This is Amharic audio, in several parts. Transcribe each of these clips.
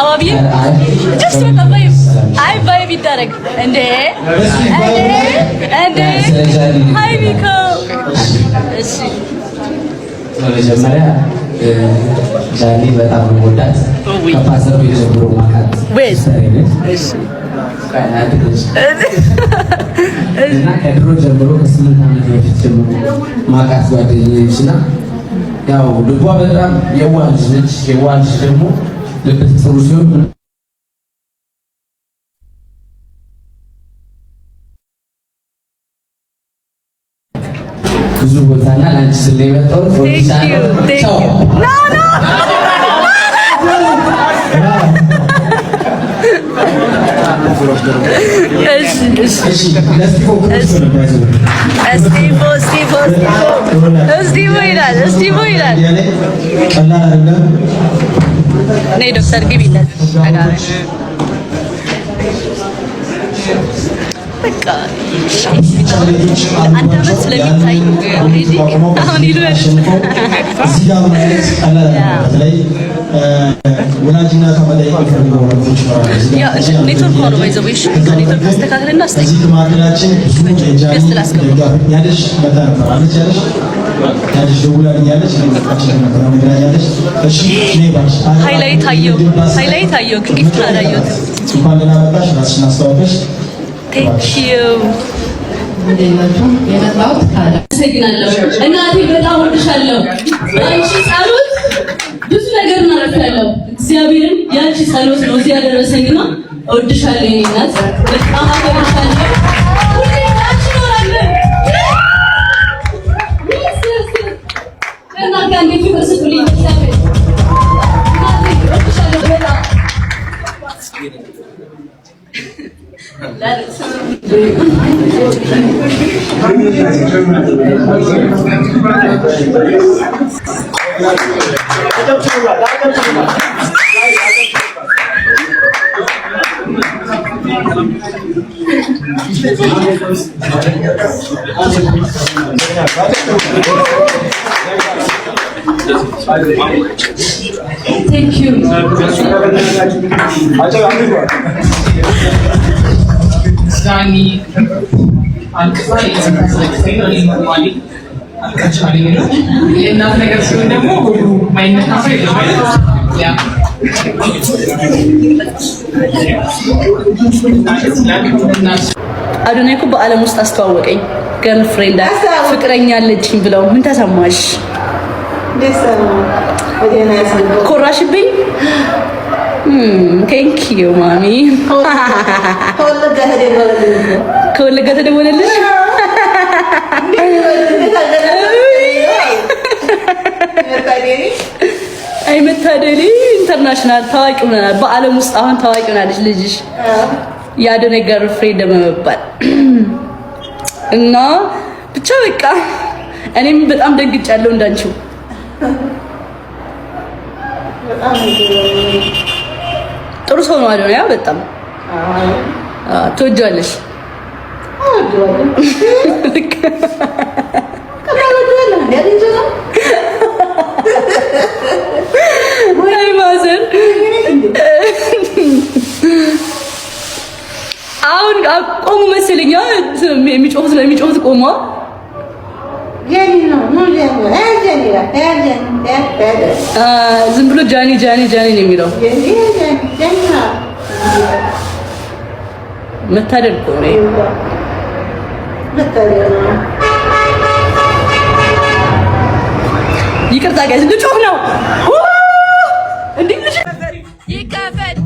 አካባቢ just በቃ ቫይብ አይ ቫይብ ይደረግ እንዴ ሃይ ሚኮ እሺ በመጀመሪያ ጃኒ በጣም ወዳት ከፓሰሩ የጀምሮ ማካት ወይስ እሺ እና ከድሮ ጀምሮ ከ8 ዓመት በፊት ጀምሮ ማካት ጓደኛዬ ነችና ያው ልቧ በጣም የዋህ ልጅ ነች። የዋህ ልጅ ደግሞ ልብ ጥሩ ሲሆን ብዙ ቦታና ላንቺ ስለመጣው ዶክተር ግቢለት በቃ አንድ አመት ስለሚታይ አሁን ይሉት እዚህ ጋር ማለት ቀላል በተለይ ወላጅና ተመለየ ያ ኔትወርክ ነው ባይዘው እሺ ኔትወርክ አስተካክልና እዚህ ማዕከላችን ብዙ ያለሽ መጣራ ማለት ያለሽ ደውላልኛለች ለምጣችን ነበር ያለሽ እሺ ኔባሽ ሃይላይት አየው ግን ጊፍት አላየሁት እንኳን ደህና መጣሽ ራስሽን አስተዋወቅሽ Thank you. እናቴ በጣም ወድሻለሁ። አንቺ ጸሎት ብዙ ነገር እናረጋለሁ። እግዚአብሔርን ያንቺ ጸሎት ነው እዚህ ያደረሰኝና እወድሻለሁ። የኔ እናት በጣም አከብርሻለሁ። ሁሌ አንቺ ኖራለሁ። እናቴ አንዴ ፍቅር ስጡልኝ እግዚአብሔር። እናቴ እወድሻለሁ በጣም Thank you. Johnny, alkasa ini normally alkasa ini no. Ini nak negara sini demo, main nak apa itu? Ya. አዶናይ እኮ በዓለም ውስጥ አስተዋወቀኝ። ገርል ፍሬንድ ፍቅረኛ አለችኝ ብለው ምን ተሰማሽ? ኮራሽብኝ? ቴንክ ዩ ማሚ። ከወለጋ ተደወለልሽ? አይ መታደሊ ኢንተርናሽናል ታዋቂ ሆናል። በዓለም ውስጥ አሁን ታዋቂ ሆናለች ልጅሽ የአዶናይ ገርል ፍሬንድ በመባል እና ብቻ በቃ እኔም በጣም ደግጫለሁ እንዳንቺው። ጥሩ ሰው ነው አዶናይ በጣም ትወጂዋለሽ? አሁን ቆሙ መሰለኝ የሚጮሁት ቆሟ። ዝም ብሎ ጃኒ ነው የሚለው። መታደል እኮ ነው። ይቅርታ ጋይስ ልጮህ ነው እንዴ? ይከፈል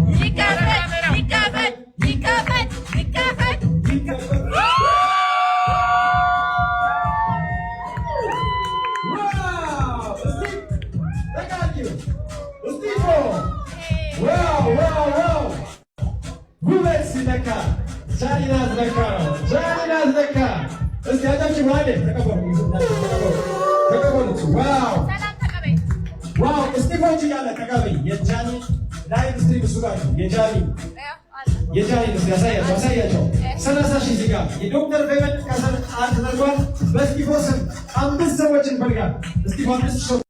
የዶክተር ፌቨን ከሰር አርት ተደርጓል። በስቲፎ ስም 5 ሰዎችን ፈልጋል።